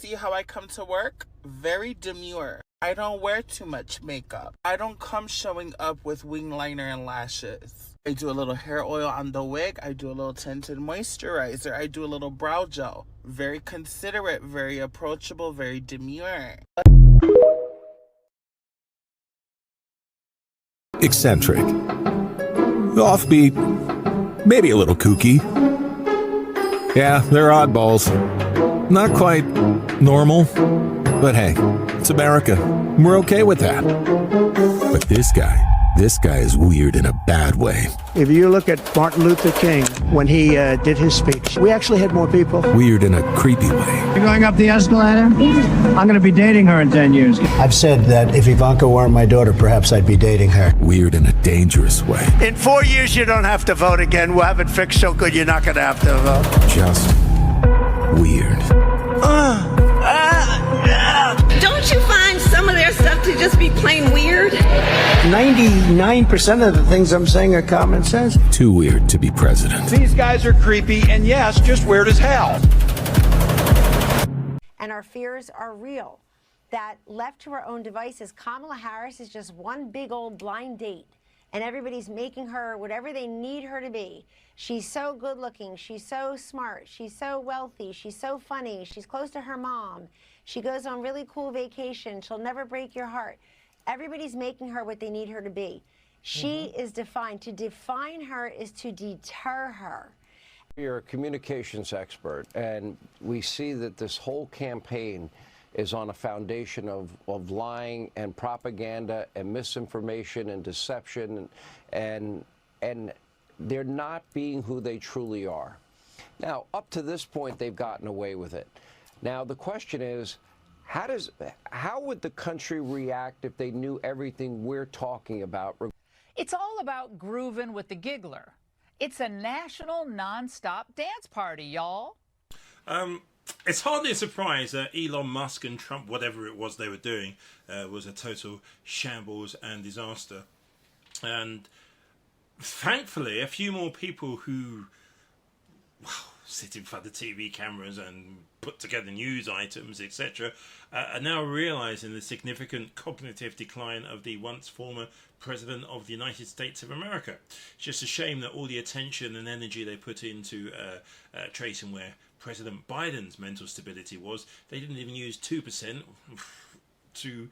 see how I come to work? Very demure. I don't wear too much makeup. I don't come showing up with wing liner and lashes. I do a little hair oil on the wig. I do a little tinted moisturizer. I do a little brow gel. Very considerate, very approachable, very demure. Eccentric. Offbeat. Maybe a little kooky. Yeah, they're oddballs. Not quite normal, but hey, it's America. We're okay with that. But this guy is weird in a bad way. If you look at Martin Luther King, when he did his speech, we actually had more people. Weird in a creepy way. You're going up the escalator? I'm going to be dating her in 10 years. I've said that if Ivanka weren't my daughter, perhaps I'd be dating her. Weird in a dangerous way. In 4 years, you don't have to vote again. We'll have it fixed so good you're not going to have to vote. Just weird. Don't you find some of their stuff to just be plain weird? 99% of the things I'm saying are common sense. Too weird to be president. These guys are creepy and yes, just weird as hell. And our fears are real. That left to her own devices, Kamala Harris is just one big old blind date. And everybody's making her whatever they need her to be. She's so good looking, she's so smart, she's so wealthy, she's so funny, she's close to her mom. She goes on really cool vacation, she'll never break your heart. Everybody's making her what they need her to be. She is defined. To define her is to deter her. You're a communications expert, and we see that this whole campaign is on a foundation of lying and propaganda and misinformation and deception, and they're not being who they truly are. Now, up to this point, they've gotten away with it. Now, the question is, how would the country react if they knew everything we're talking about? It's all about grooving with the giggler. It's a national non-stop dance party, y'all. It's hardly a surprise that Elon Musk and Trump, whatever it was they were doing, was a total shambles and disaster. And thankfully, a few more people who sit in front of TV cameras and put together news items, etc., are now realizing the significant cognitive decline of the once former President of the United States of America. It's just a shame that all the attention and energy they put into tracing where President Biden's mental stability was, they didn't even use 2% to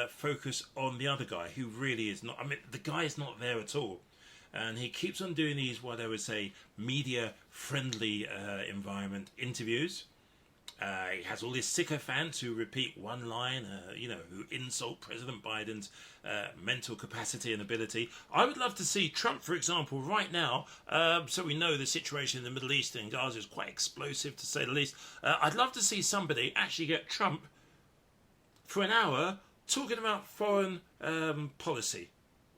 focus on the other guy, who really is not, I mean, the guy is not there at all. And he keeps on doing these, what I would say, media-friendly environment interviews. He has all these sycophants who repeat one line, who insult President Biden's mental capacity and ability. I would love to see Trump, for example, right now, so we know the situation in the Middle East and Gaza is quite explosive, to say the least. I'd love to see somebody actually get Trump for an hour talking about foreign policy,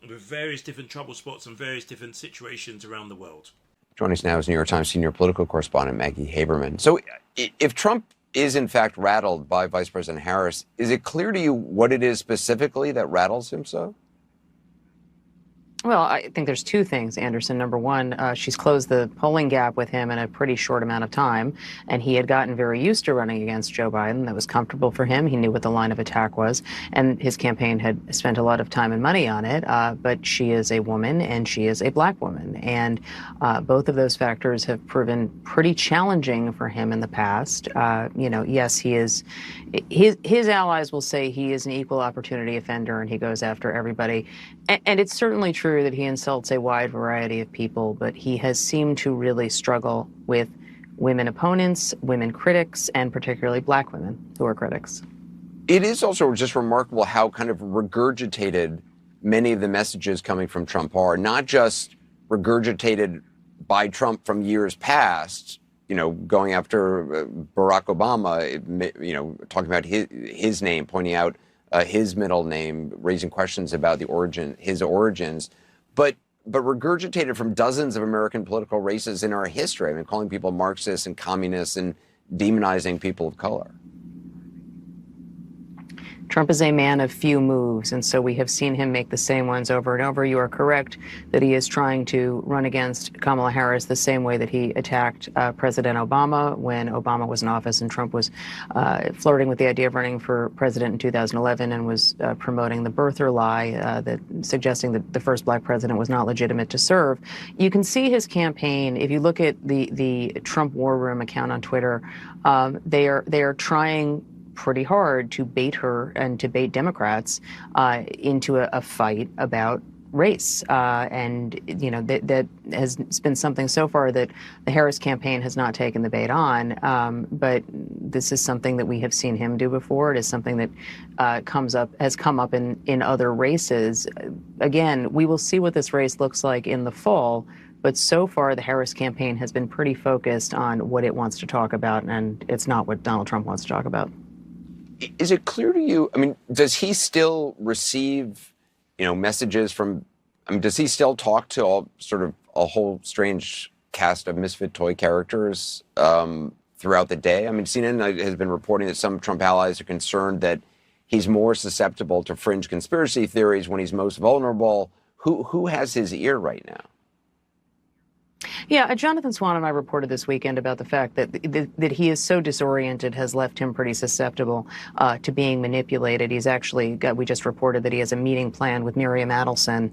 with various different trouble spots and various different situations around the world. Joining us now is New York Times senior political correspondent Maggie Haberman. So if Trump is in fact rattled by Vice President Harris, is it clear to you what it is specifically that rattles him so? Well, I think there's two things, Anderson. Number one, she's closed the polling gap with him in a pretty short amount of time, and he had gotten very used to running against Joe Biden. That was comfortable for him. He knew what the line of attack was, and his campaign had spent a lot of time and money on it. But she is a woman, and she is a black woman, and both of those factors have proven pretty challenging for him in the past. Yes, he is. His allies will say he is an equal opportunity offender, and he goes after everybody, and it's certainly true that he insults a wide variety of people, but he has seemed to really struggle with women opponents, women critics, and particularly black women who are critics. It is also just remarkable how kind of regurgitated many of the messages coming from Trump are, not just regurgitated by Trump from years past, going after Barack Obama, talking about his name, pointing out his middle name, raising questions about his origins, but regurgitated from dozens of American political races in our history. I mean, calling people Marxists and communists and demonizing people of color. Trump is a man of few moves, and so we have seen him make the same ones over and over. You are correct that he is trying to run against Kamala Harris the same way that he attacked President Obama when Obama was in office and Trump was flirting with the idea of running for president in 2011 and was promoting the birther lie, that suggesting that the first black president was not legitimate to serve. You can see his campaign if you look at the Trump War Room account on Twitter. They are trying pretty hard to bait her and to bait Democrats into a fight about race. And, you know, that has been something so far that the Harris campaign has not taken the bait on. But this is something that we have seen him do before. It is something that has come up in other races. Again, we will see what this race looks like in the fall. But so far, the Harris campaign has been pretty focused on what it wants to talk about, and it's not what Donald Trump wants to talk about. Is it clear to you, I mean, does he still receive, you know, messages from, I mean, does he still talk to all sort of a whole strange cast of misfit toy characters throughout the day? I mean, CNN has been reporting that some Trump allies are concerned that he's more susceptible to fringe conspiracy theories when he's most vulnerable. Who has his ear right now? Yeah, Jonathan Swan and I reported this weekend about the fact that he is so disoriented has left him pretty susceptible to being manipulated. He's actually we just reported that he has a meeting planned with Miriam Adelson,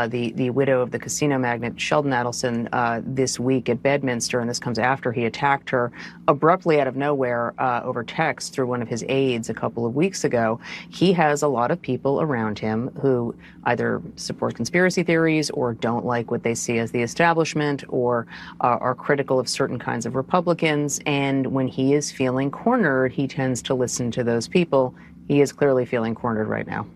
the widow of the casino magnate Sheldon Adelson, this week at Bedminster, and this comes after he attacked her abruptly out of nowhere over text through one of his aides a couple of weeks ago. He has a lot of people around him who either support conspiracy theories or don't like what they see as the establishment or are critical of certain kinds of Republicans. And when he is feeling cornered, he tends to listen to those people. He is clearly feeling cornered right now.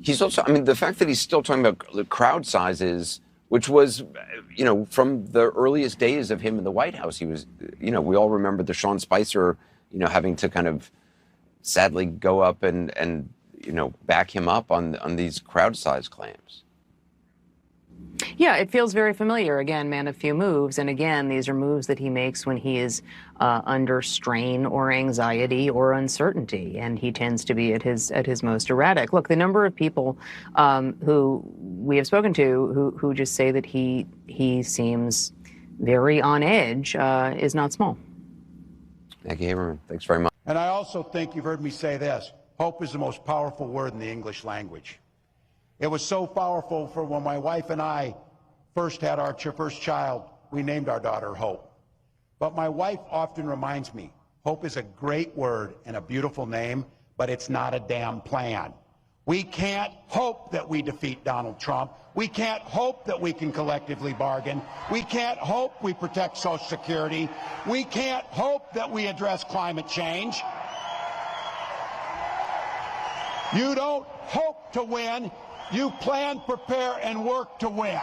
He's also, I mean, the fact that he's still talking about the crowd sizes, which was, you know, from the earliest days of him in the White House, he was, you know, we all remember the Sean Spicer, you know, having to kind of sadly go up and you know, back him up on these crowd size claims. Yeah, it feels very familiar. Again, man of few moves. And again, these are moves that he makes when he is under strain or anxiety or uncertainty. And he tends to be at his most erratic. Look, the number of people who we have spoken to who just say that he seems very on edge is not small. Thank you, Haberman. Thanks very much. And I also think you've heard me say this. Hope is the most powerful word in the English language. It was so powerful for when my wife and I first had our first child, we named our daughter Hope. But my wife often reminds me, hope is a great word and a beautiful name, but it's not a damn plan. We can't hope that we defeat Donald Trump. We can't hope that we can collectively bargain. We can't hope we protect Social Security. We can't hope that we address climate change. You don't hope to win. You plan, prepare, and work to win.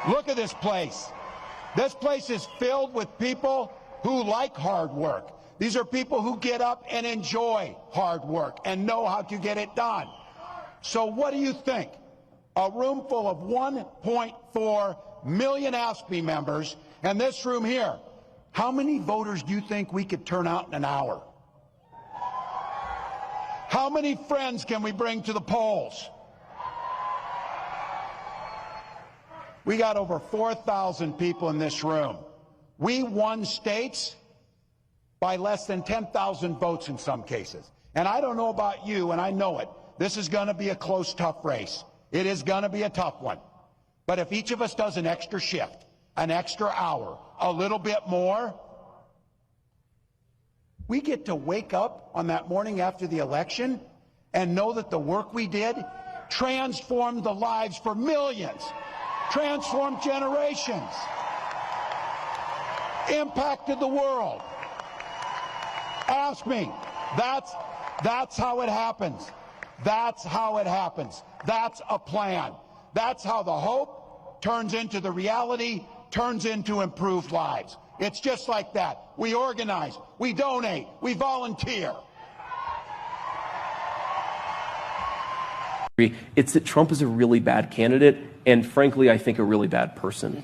Look at this place. This place is filled with people who like hard work. These are people who get up and enjoy hard work and know how to get it done. So what do you think? A room full of 1.4 million AFSCME members, and this room here, how many voters do you think we could turn out in an hour? How many friends can we bring to the polls? We got over 4,000 people in this room. We won states by less than 10,000 votes in some cases. And I don't know about you, and I know it. This is going to be a close, tough race. It is going to be a tough one. But if each of us does an extra shift, an extra hour, a little bit more, we get to wake up on that morning after the election and know that the work we did transformed the lives for millions, transformed generations, impacted the world. Ask me. That's how it happens. That's how it happens. That's a plan. That's how the hope turns into the reality, turns into improved lives. It's just like that. We organize, we donate, we volunteer. It's that Trump is a really bad candidate and, frankly, I think a really bad person.